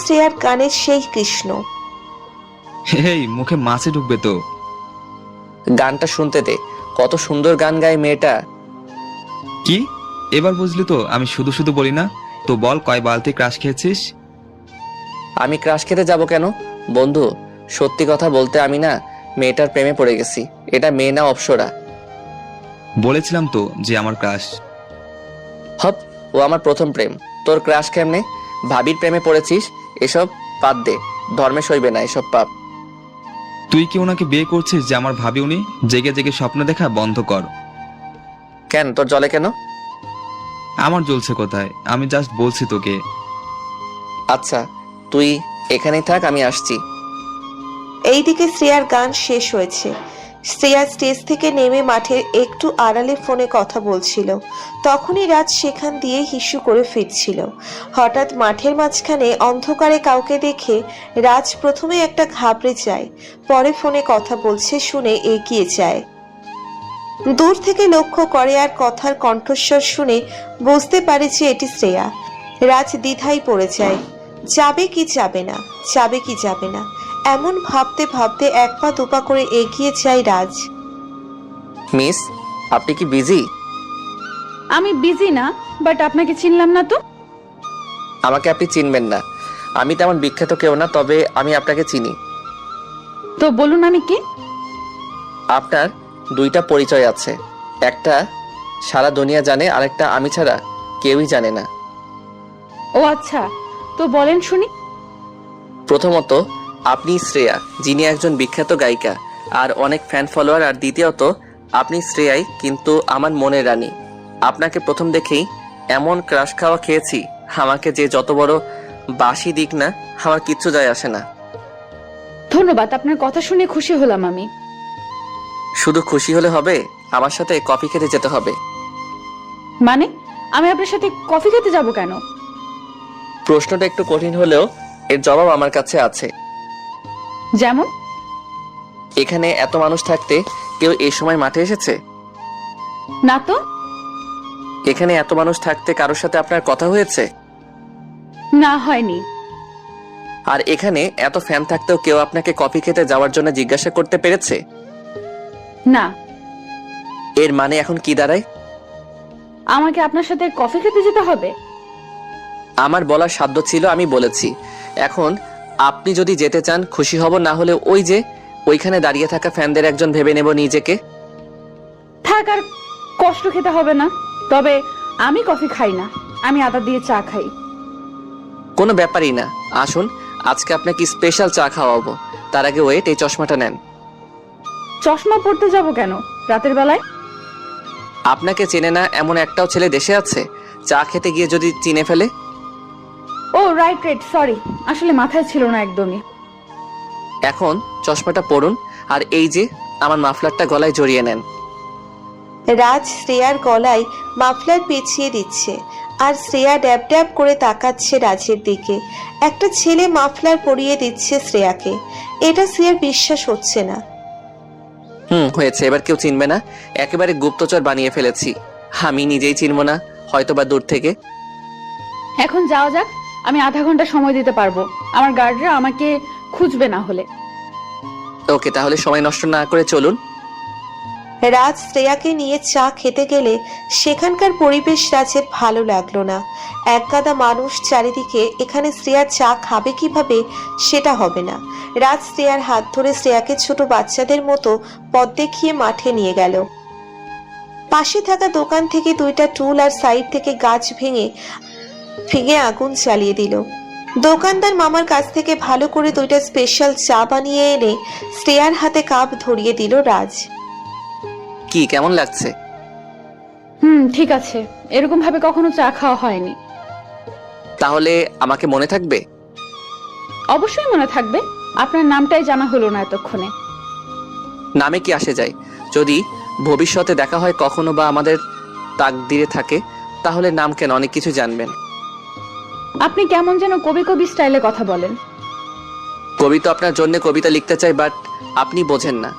শ্রেয়ার কানে সেই কৃষ্ণ। হেই, মুখে মাছে ঢুকবে তো। গানটা শুনতে দে, কত সুন্দর গান গায় মেয়েটা। কি? এবার বুঝলি তো আমি শুধু শুধু বলি না। তো বল, কয় বালতি ক্রাশ খেয়েছিস? আমি ক্রাশ খেতে যাব কেন বন্ধু? সত্যি কথা বলতে আমি না মেয়েটার প্রেমে পড়ে গেছি। এটা মেয়ে না, অপ্সরা। বলেছিলাম তো যে আমার ক্রাশ। হপ, ও আমার প্রথম প্রেম। তোর ক্রাশ কেমনে? ভাবির প্রেমে পড়েছিস? এসব বাদ দে, ধর্মে সইবে না এসব পাপ। তুই কি ওনাকে বিয়ে করছিস যে আমার ভাবি? উনি জেগে জেগে স্বপ্ন দেখা বন্ধ কর। কেন, তোর জলে কেন? আমার জ্বলছে কোথায়? আমি জাস্ট বলছি তোকে। আচ্ছা, তুই এখানেই থাক, আমি আসছি। এইদিকে শ্রেয়ার গান শেষ হয়েছে। শ্রেয়া স্টেজ থেকে নেমে মাঠের একটু আড়ালে ফোনে কথা বলছিল। তখনই রাজ সেখান দিয়ে হিসু করে ফিরছিল। হঠাৎ মাঠের মাঝখানে অন্ধকারে কাউকে দেখে রাজ প্রথমে একটা ঘাবড়ে যায়, পরে ফোনে কথা বলছে শুনে এগিয়ে যায়। দূর থেকে লক্ষ্য করে আর কথার কণ্ঠস্বর শুনে বুঝতে পারে যে এটি শ্রেয়া। রাজ দ্বিধায় পড়ে যায়, যাবে কি যাবে না, যাবে কি যাবে না, এমন ভাবতে ভাবতে এক পা দুপা করে এগিয়ে যায় রাজ। মিস, আপনি কি বিজি? আমি বিজি না, বাট আপনাকে চিনলাম না তো। আমাকে আপনি চিনবেন না, আমি তেমন বিখ্যাত কেউ না, তবে আমি আপনাকে চিনি। তো বলুন আমি কি? আপনার দুইটা পরিচয় আছে, একটা সারা দুনিয়া জানে, আরেকটা আমি ছাড়া কেউই জানে না। ও আচ্ছা, তো বলেন শুনি। প্রথমত, আপনি শ্রেয়া, যিনি একজন বিখ্যাত গায়িকা আর অনেক ফ্যান ফলোয়ার। আর দ্বিতীয়ত, আপনি শ্রেয়াই কিন্তু আমার মনের রানী। আপনাকে প্রথম দেখেই এমন ক্রাশ খাওয়া খেয়েছি, আমাকে যে যত বড় বাসি দিক না, আমার কিচ্ছু যায় আসে না। ধন্যবাদ, আপনার কথা শুনে খুশি হলাম আমি। শুধু খুশি হলে হবে, আমার সাথে কফি খেতে যেতে হবে। মানে আমি আপনার সাথে কফি খেতে যাব কেন? প্রশ্নটা একটু কঠিন হলেও এর জবাব আমার কাছে আছে। যেমন? এখানে এত মানুষ থাকতে কেউ এই সময় মাঠে এসেছে? না তো। এখানে এত মানুষ থাকতে কারোর সাথে আপনার কথা হয়েছে? না, হয়নি। আর এখানে এত ফ্যান থাকতেও কেউ আপনাকে কফি খেতে যাওয়ার জন্য জিজ্ঞাসা করতে পেরেছে? না। এর মানে এখন কি দাঁড়ায়? আমাকে আপনার সাথে কফি খেতে যেতে হবে? আমার বলার সাধ্য ছিল, আমি বলেছি। এখন আপনি যদি যেতে চান খুশি হব, না হলে ওই যে ওইখানে দাঁড়িয়ে থাকা ফ্যানদের একজন ভেবে নেব নিজেকে। থাক, আর কষ্ট খেতে হবে না। তবে আমি কফি খাই না, আমি আদা দিয়ে চা খাই। কোনো ব্যাপারই না, আসুন আজকে আপনাকে স্পেশাল চা খাওয়াবো। তার আগে ওয়েট, এই চশমাটা নেন। চশমা পড়তে যাব কেন রাতের বেলায়? আপনাকে চেনে না এমন একটাও ছেলে দেশে আছে? চা খেতে গিয়ে যদি চিনে ফেলে? ও রাইট রাইট, সরি, আসলে মাথায় ছিল না একদমই। এখন চশমাটা পরুন, আর এই যে আমার মাফলারটা গলায় জড়িয়ে নেন। রাজ শ্রেয়ার গলায় মাফলার পেঁচিয়ে দিচ্ছে, আর শ্রেয়া ড্যাব ড্যাব করে তাকাচ্ছে রাজের দিকে। একটা ছেলে মাফলার পরিয়ে দিচ্ছে শ্রেয়াকে, এটা শ্রেয়ার বিশ্বাস হচ্ছে না। হয়েছে, এবার কেউ চিনবে না। একেবারে গুপ্তচর বানিয়ে ফেলেছি, আমি নিজেই চিনব না, হয়তোবা দূর থেকে। এখন যাওয়া যাক, আমি আধা ঘন্টা সময় দিতে পারবো, আমার গার্ডরা আমাকে খুঁজবে না হলে। ওকে, তাহলে সময় নষ্ট না করে চলুন। রাজ শ্রেয়াকে নিয়ে চা খেতে গেলে সেখানকার পরিবেশ রাজের ভালো লাগলো না। একগাদা মানুষ চারিদিকে, এখানে শ্রেয়া চা খাবে কিভাবে সেটা হবে না। রাজ শ্রেয়ার হাত ধরে শ্রেয়াকে ছোট বাচ্চাদের মতো পথ দেখিয়ে মাঠে নিয়ে গেল। পাশে থাকা দোকান থেকে দুইটা টুল আর সাইড থেকে গাছ ভেঙে ভেঙে আগুন জ্বালিয়ে দিল। দোকানদার মামার কাছ থেকে ভালো করে দুইটা স্পেশাল চা বানিয়ে এনে শ্রেয়ার হাতে কাপ ধরিয়ে দিল রাজ। কি কেমন লাগছে? ঠিক আছে, এরকম ভাবে কখনো চা খাওয়া হয়নি। তাহলে আমাকে মনে থাকবে? অবশ্যই মনে থাকবে, আপনার নামটাই জানা হলো না এতক্ষণে। নামে কি আসে যায়? যদি ভবিষ্যতে দেখা হয় কখনো বা আমাদের তাকদিরে থাকে, তাহলে নাম কেন, অনেক কিছু জানবেন। আপনি কেমন যেন কবি কবি স্টাইলে কথা বলেন। কবি তো আপনার জন্য কবিতা লিখতে চাই, বাট আপনি বোঝেন না।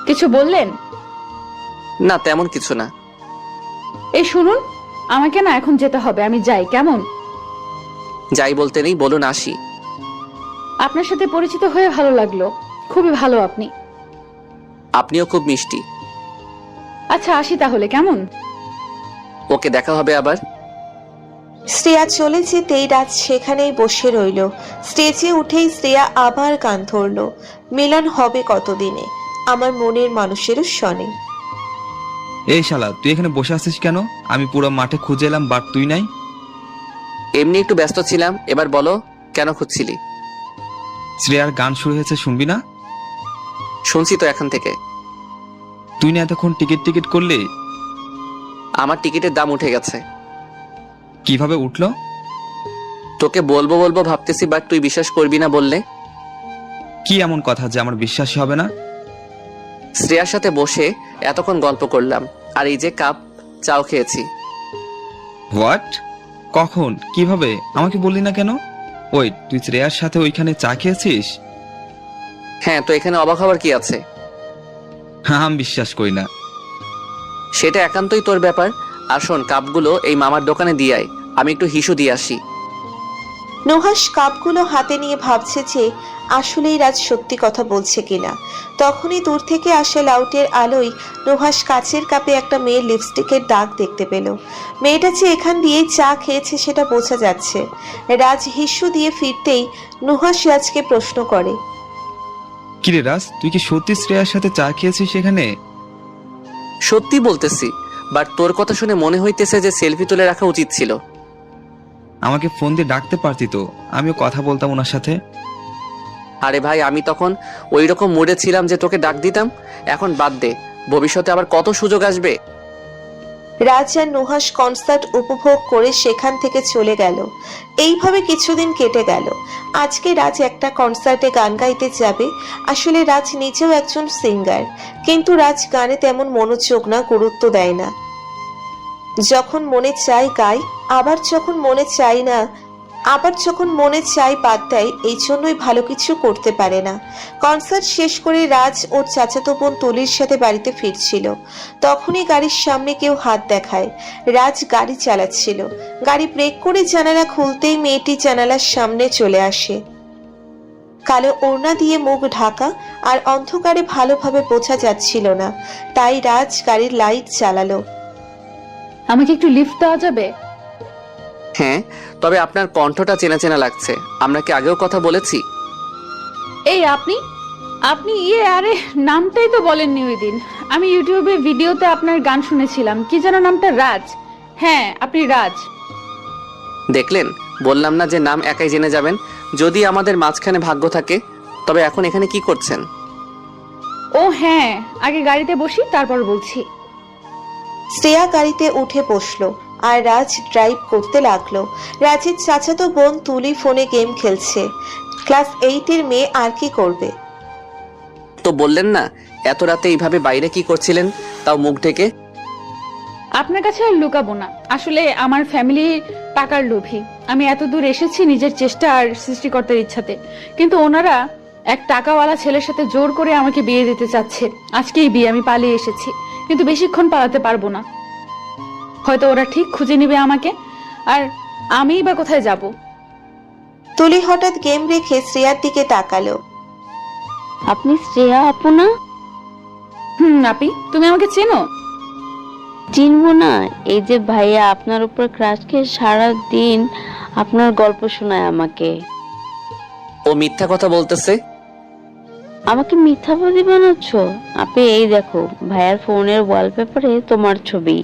কিছু বললেন? না, তেমন কিছু না। এই শুনুন, আমাকে না এখন যেতে হবে, আমি যাই কেমন? যাই বলতে নেই, বলুন আসি। আপনার সাথে পরিচিত হয়ে ভালো লাগলো, খুবই ভালো আপনি। আপনিও খুব মিষ্টি। আচ্ছা আসি তাহলে, কেমন? ওকে, দেখা হবে আবার। শ্রেয়া চলে যেতেই রাজ সেখানেই বসে রইল। স্টেজে উঠেই শ্রেয়া আবার গান ধরল, মিলন হবে কতদিনে আমার মনের মানুষেরও শনে। এই শালা, তুই এখানে বসে আছিস কেন? আমি পুরো মাঠে খুঁজে এলাম, বাট তুই নাই। এমনি একটু ব্যস্ত ছিলাম। এবার বলো, কেন খুঁজছিলি? শ্রেয়ার গান শুরু হয়েছে, শুনবি না? শুনছি তো এখন থেকে। তুই না এতক্ষণ টিকিট করলি? আমার টিকিটের দাম উঠে গেছে। কিভাবে উঠলো? তোকে বলবো বলবো ভাবতেছি, বাট তুই বিশ্বাস করবি না বললে। কি এমন কথা যে আমার বিশ্বাসই হবে না? শ্রেয়ার সাথে বসে এতক্ষণ গল্প করলাম, আর এই যে কাপ চাও খেয়েছি। হোয়াট? কখন? কিভাবে? আমাকে বললি না কেন? ওই, তুই শ্রেয়ার সাথে ওইখানে চা খেয়েছিস? হ্যাঁ, তো এখানে অবাক হওয়ার কি আছে? হ্যাঁ, আমি বিশ্বাস করি না। সেটা একান্তই তোর ব্যাপার। আর শোন, কাপগুলো এই মামার দোকানে দিয়ে আয়, আমি একটু হিসু দিয়ে আসি। নুহাস কাপগুলো হাতে নিয়ে ভাবছে যে আসলেই রাজ সত্যি কথা বলছে কিনা। তখনই দূর থেকে আসা লাউটের আলোয় নুহাস কাচের কাপে একটা মেয়ের লিপস্টিকের দাগ দেখতে পেল। মেয়েটা যে এখান দিয়েই চা খেয়েছে সেটা বোঝা যাচ্ছে। রাজ হিস্যু দিয়ে ফিরতেই নুহাস রাজকে প্রশ্ন করে, কিরে রাজ, তুই কি সত্যি শ্রেয়ার সাথে চা খেয়েছিস সেখানে? সত্যি বলতেছি, বাট তোর কথা শুনে মনে হইতেছে যে সেলফি তুলে রাখা উচিত ছিল। আমাকে ফোন দিয়ে ডাকতে পারতি তো, আমিও কথা বলতাম ওনার সাথে। আরে ভাই, আমি তখন ওই রকম মুডে ছিলাম যে তোকে ডাক দিতাম। এখন বাদ দে, ভবিষ্যতে আবার কত সুযোগ আসবে। রাজ আর নুহাস কনসার্ট উপভোগ করে সেখান থেকে চলে গেল। এইভাবে কিছুদিন কেটে গেল। আজকে রাজ একটা কনসার্টে গান গাইতে যাবে। আসলে রাজ নিজেও একজন সিঙ্গার, কিন্তু রাজ গানে তেমন মনোযোগ না, গুরুত্ব দেয় না। যখন মনে চায় গায়, আবার যখন মনে চায় না, আবার যখন মনে চায় বাদ দেয়। এই জন্যই ভালো কিছু করতে পারে না। কনসার্ট শেষ করে রাজ ওর চাচাতো বোন তুলির সাথে বাড়িতে ফিরছিল। তখনই গাড়ির সামনে কেউ হাত দেখায়। রাজ গাড়ি চালাচ্ছিল। গাড়ি ব্রেক করে জানালা খুলতেই মেয়েটি জানালার সামনে চলে আসে। কালো ওড়না দিয়ে মুখ ঢাকা, আর অন্ধকারে ভালোভাবে বোঝা যাচ্ছিল না, তাই রাজ গাড়ির লাইট জ্বালালো। আমাকে একটু লিফট দেওয়া যাবে? হ্যাঁ, তবে আপনার কণ্ঠটা চেনা চেনা লাগছে। আমরা কি আগেও কথা বলেছি? এই আপনি আপনি আরে নামটাই তো বলেননি ওই দিন। আমি ইউটিউবে ভিডিওতে আপনার গান শুনেছিলাম, কি যেন নামটা? রাজ। হ্যাঁ, আপনি রাজ। দেখলেন, বললাম না যে নাম একাই জেনে যাবেন, যদি আমাদের মাঝখানে ভাগ্য থাকে। তবে এখন এখানে কি করছেন? ও হ্যাঁ, আগে গাড়িতে বসি, তারপর বলছি। শ্রেয়া গাড়িতে উঠে বসলো আর রাজ ড্রাইভ করতে লাগলো। রাজের চাচাতো বোন তুলি ফোনে গেম খেলছে। ক্লাস 8-এর মেয়ে আর কি করবে? তো বললেন না এত রাতে এইভাবে বাইরে কি করছিলেন, তাও মুখ ঢেকে? আপনার কাছে আর লুকাবো না, আসলে আমার ফ্যামিলি টাকার লোভী। আমি এত দূর এসেছি নিজের চেষ্টা আর সৃষ্টিকর্তার ইচ্ছাতে, কিন্তু ওনারা এক টাকাওয়ালা ছেলের সাথে জোর করে আমাকে বিয়ে দিতে চাচ্ছে। আজকেই বিয়ে, আমি পালিয়ে এসেছি, কিন্তু বেশিক্ষণ পালাতে পারবো না। হয়তো ওরা ঠিক খুঁজে নিবে আমাকে, আর আমিই বা কোথায় যাব? তুলি হঠাৎ গেম রেখে শ্রেয়ার দিকে তাকালো। আপনি শ্রেয়া আপু না? আপি, তুমি আমাকে চেনো? চিনবো না? এই যে ভাইয়া আপনার উপর ক্রাশ খেয়ে সারা দিন আপনার গল্প শোনায় আমাকে। ও মিথ্যা কথা বলতেছে। আমাকে মিথ্যাবাদী বানাচ্ছ? আপনি এই দেখো, ভাইয়ার ফোনের ওয়ালপেপারে তোমার ছবি।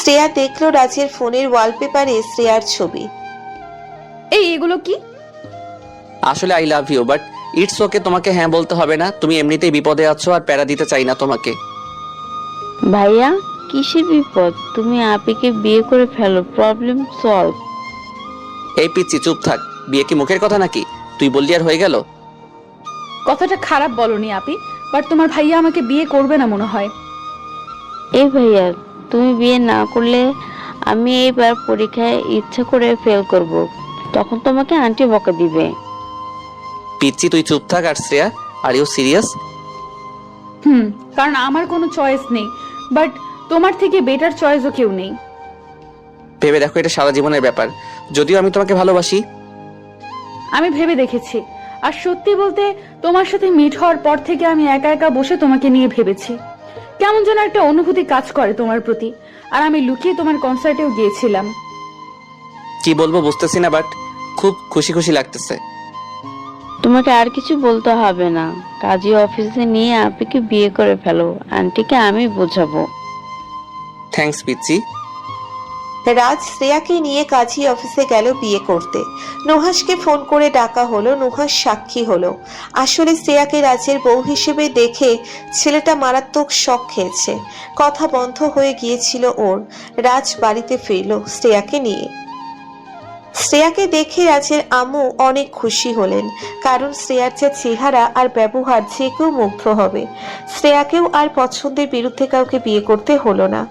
শ্রেয়া দেখলো রাজের ফোনের ওয়ালপেপারে শ্রেয়ার ছবি। এগুলো কি? আসলে I love you, but it's okay, তোমাকে হ্যাঁ বলতে হবে না। তুমি এমনিতেই বিপদে আছো, আর প্যারা দিতে চাই না তোমাকে। ভাইয়া কিসের বিপদ? তুমি আপিকে বিয়ে করে ফেলো, প্রবলেম সলভ। এই পিচ্ছি, চুপ থাক। বিয়ে কি মুখের কথা নাকি? তুই বললি আর হয়ে গেল? কথাটা খারাপ বলনি আপি, বাট তোমার ভাইয়া আমাকে বিয়ে করবে না মনে হয়। এই ভাইয়া, তুমি বিয়ে না করলে আমি এইবার পরীক্ষায় ইচ্ছা করে ফেল করব, তখন তোমাকে আন্টি বকা দিবে। পিচ্ছি, তুই চুপ থাক। আর শ্রেয়া, আর ইউ সিরিয়াস? কারণ আমার কোনো চয়েস নেই, বাট তোমার থেকে বেটার চয়েসও কেউ নেই। ভেবে দেখো, এটা সারা জীবনের ব্যাপার। যদিও আমি তোমাকে ভালোবাসি। আমি ভেবে দেখেছি, আর সত্যি বলতে তোমার সাথে মিট হওয়ার পর থেকে আমি একা একা বসে তোমাকে নিয়ে ভেবেছি। কেমন যেন একটা অনুভূতি কাজ করে তোমার প্রতি। আর আমি লুকিয়ে তোমার কনসার্টেও গিয়েছিলাম। কি বলবো বুঝতেছি না, বাট খুব খুশি খুশি লাগতেছে। তোমাকে আর কিছু বলতে হবে না, কাজী অফিসে নিয়ে আপিকে বিয়ে করে ফেলো, আন্টিকে আমি বোঝাবো। থ্যাঙ্কস পিচ্ছি। রাজ শ্রেয়াকে নিয়ে কাজী অফিসে গেল বিয়ে করতে। নুহাসকে ফোন করে ডাকা হলো, নুহাস সাক্ষী হলো। আসলে শ্রেয়াকে রাজের বউ হিসেবে দেখে ছেলেটা মারাত্মক শক খেয়েছে। কথা বন্ধ হয়ে গিয়েছিল ওর। রাজ বাড়িতে ফিরল শ্রেয়াকে নিয়ে। শ্রেয়াকে দেখে রাজের আম্মু অনেক খুশি হলেন, কারণ শ্রেয়ার যা চেহারা আর ব্যবহার যে কেউ মুগ্ধ হবে। শ্রেয়াকেও আর পছন্দের বিরুদ্ধে কাউকে বিয়ে করতে হলো না।